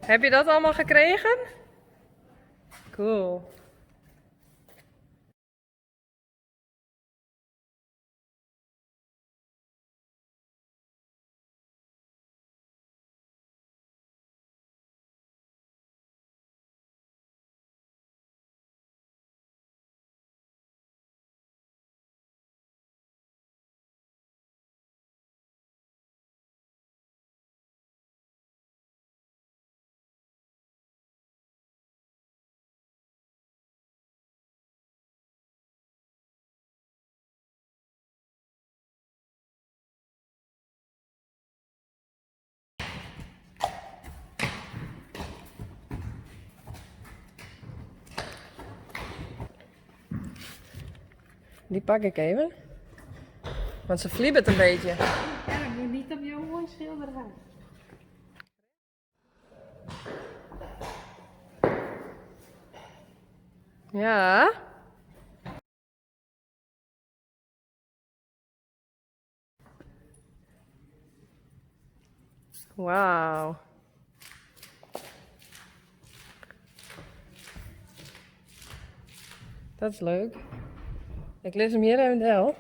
Heb je dat allemaal gekregen? Cool. Die pak ik even. Want ze fliebert een beetje. Ja, ik moet niet op jouw mooi schilderij. Ja. Wauw. Dat is leuk. Ik lees hem hier even wel.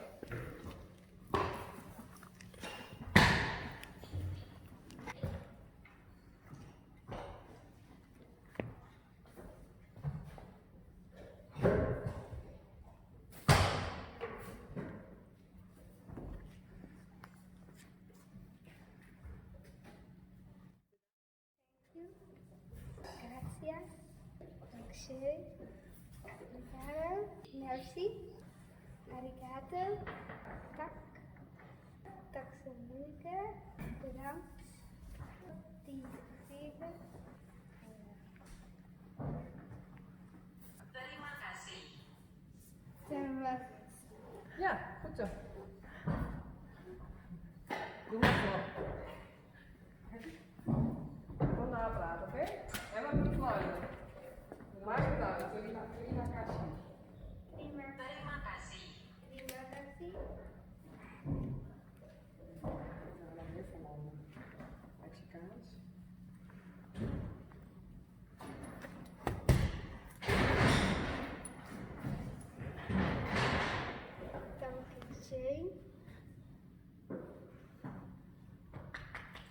Gracias. Dankzij. Obrigado. Merci. Arigato. Tak. Taxamuke. Bedankt. Die gegeven. Terima kasih. Terima Ja, goed zo. Doe maar voor. Gewoon napraten, oké? En wat moet fluiten? Maak het uit. Terima kasih. Terima kasih. Terima kasih. Nou, dan weer van Mexicaans. Dankzij.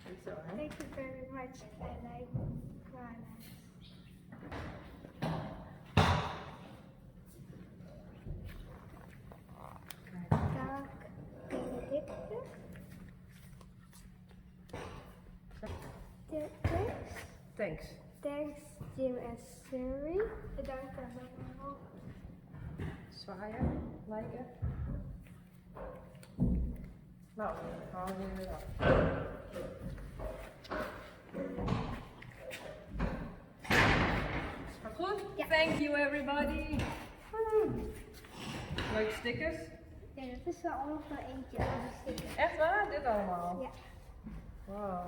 Niet zo, hè? Thank you very much. I like koalas. Dag Benedicte. Thanks. Thanks Jim en Siri. Bedankt allemaal. Zwaaien, lijken. Nou, dan gaan we weer af. Gaat goed? Ja. Thank you everybody. Leuke stickers. Ja, dat is wel allemaal van eentje. Dat is sticker. Echt waar? Dit allemaal? Ja. Wow.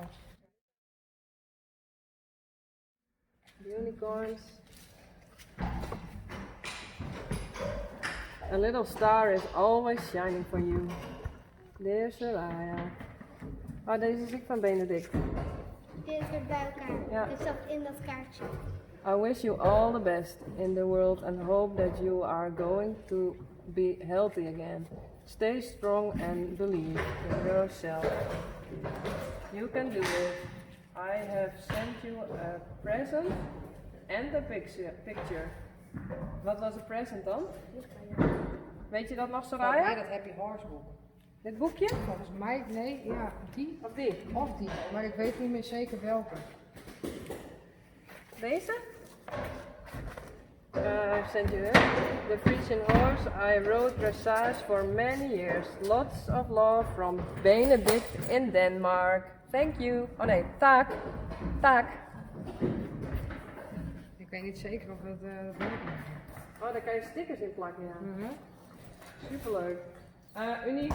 Unicorns. A little star is always shining for you. Dear Soraya. Oh, deze is ik van Benedict. Dit is weer bij elkaar. Ja. Dit zat in dat kaartje. I wish you all the best in the world and hope that you are going to be healthy again. Stay strong and believe in yourself. You can do it. I have sent you a present and a picture. Wat was de present dan? Weet je dat nog, Volgens mij Soraya? dat Happy Horse boek. Dit boekje? Volgens mij, nee, ja, die Of die? of die. Maar ik weet niet meer zeker welke. Deze? I sent you it. The Frisian Horse I rode dressage for many years. Lots of love from Benedict in Denmark. Thank you. Oh nee, taak. Taak. Ik weet niet zeker of dat dat weet ik niet. Oh, daar kan je stickers in plakken, ja. Mhm. Superleuk. Unie.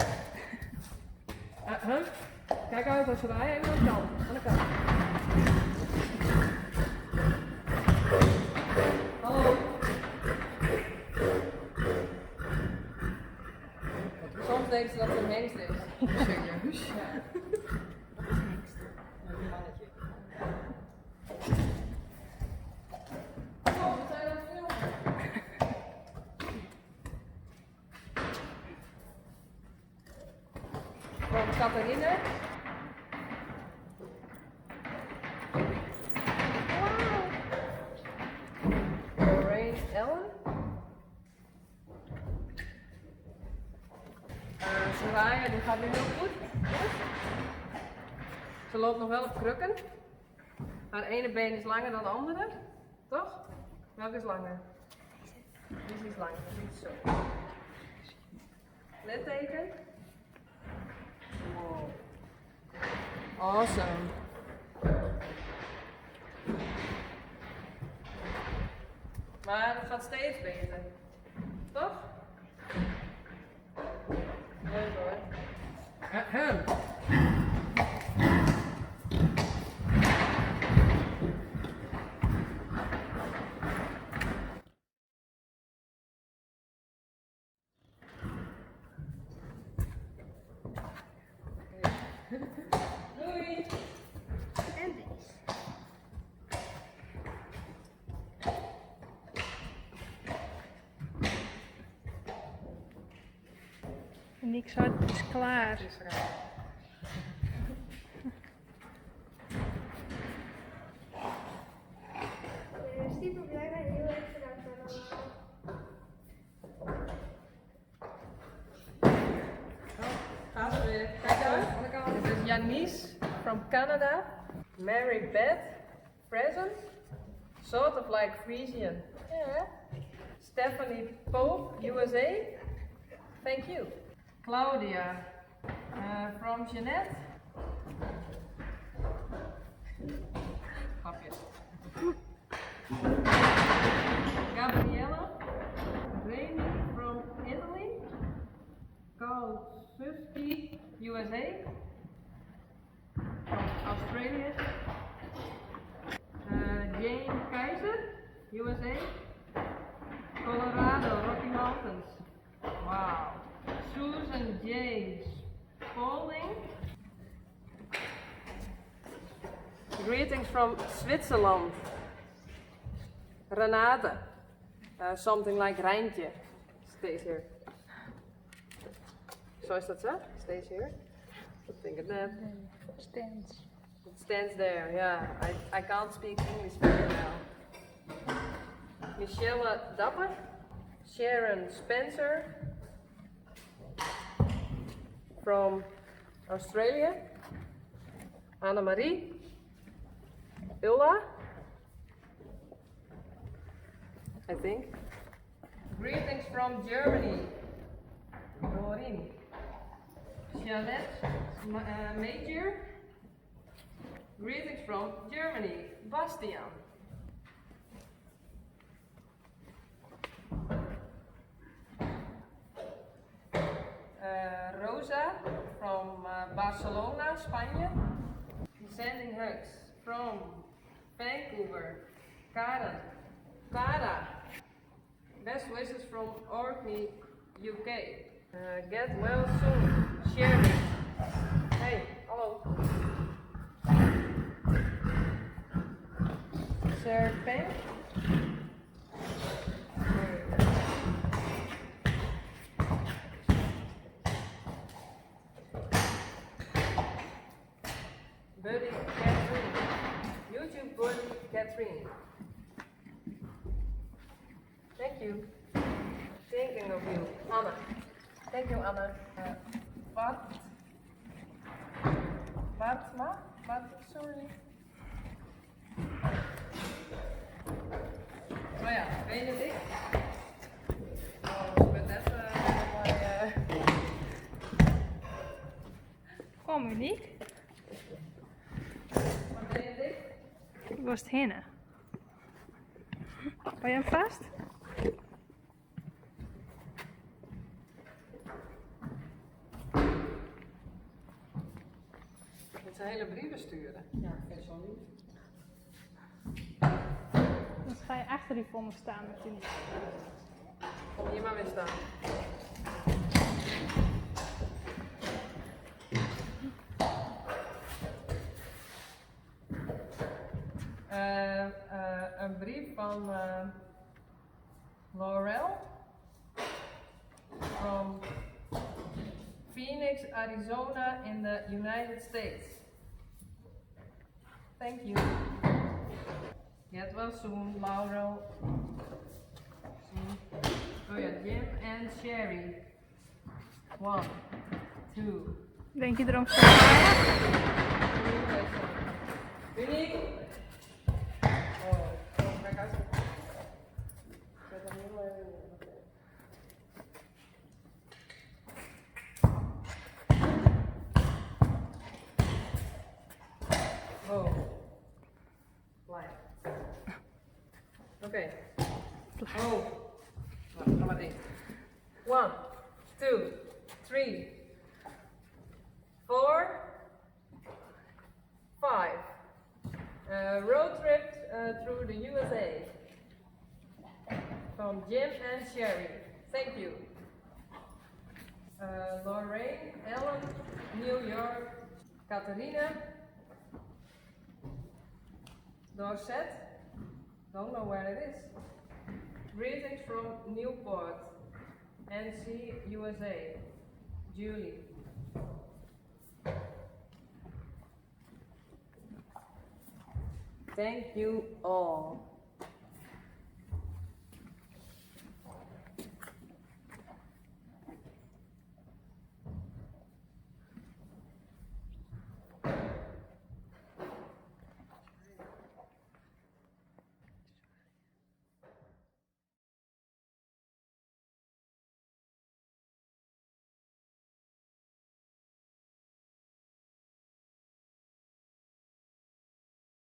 Kijk uit als wij even aan de kant. Aan de kant. Hallo. Soms denken ze dat het een hengst is. Serieus? Ja. Dat is hengst. Dat is een mannetje. from Catharina. Lorraine Ellen. Soraya, die gaat nu heel goed. Ze loopt nog wel op krukken. Haar ene been is langer dan de andere, toch? Welke is langer? Deze is langer, niet zo. Litteken. Wow. Awesome. Maar het gaat steeds beter. Toch? Leuk hoor. Ahem. Doei! En deze. Niks hard is klaar. Het is raar. Super blij en heel erg bedankt allemaal. Gaat ze weer. Kijk uit. Dit is Janice from Canada. Mary Beth, present. Sort of like Frisian. Yeah. Stephanie Pope, USA. Thank you. Claudia from Jeanette. Grapjes. Gabriella. Remy from Italy. Carl Suski, USA. From Australia. Jane Keizer, USA. Colorado, Rocky Mountains. Wow. Susan James Pauling. Greetings from Switzerland. Renate. Something like Rijntje. Stays here. So is that so? Stays here? I think of that. Stands. It stands there, yeah. I can't speak English very well. Michelle Dapper. Sharon Spencer. From Australia. Annemarie. Ulla. I think. Greetings from Germany. Doreen. Jeanette Major. Greetings from Germany. Bastian. Rosa from Barcelona, Spanje. Sending hugs from Vancouver. Karen. Cara. Best wishes from Orkney, UK. Get well soon. Sherry. Hey, hallo. Sir Peng. Buddy Catherine. YouTube Buddy Catherine. Thank you. Thinking of you. Anna. Thank you, Anna. Sorry. Oh ja, Benedict. Oh, but that's Kom, Uniek. Benedict. Waar is het heen? Hou je hem vast? Dat zijn hele brieven sturen. Ja, ik vind het zo lief. Dan ga je achter die vonden staan met Uniek. Kom hier maar weer staan. Een brief van Laurel from Phoenix, Arizona in the United States. Thank you. Get well soon, Laurel. Oh ja, Jim and Sherry. 1, 2, Denk je erom voor mij? Uniek. Oh, kijk uit. Ik zet hem heel even neer. Oh. Blijf. Oké. Oh. Nou, ga maar in. 1, 2, 3, 4, 5. Road trip through the USA. From Jim and Sherry. Thank you. Lorraine, Ellen, New York, Catharina, Dorset, don't know where it is. Greetings from Newport, NC, USA. Julie. Thank you all.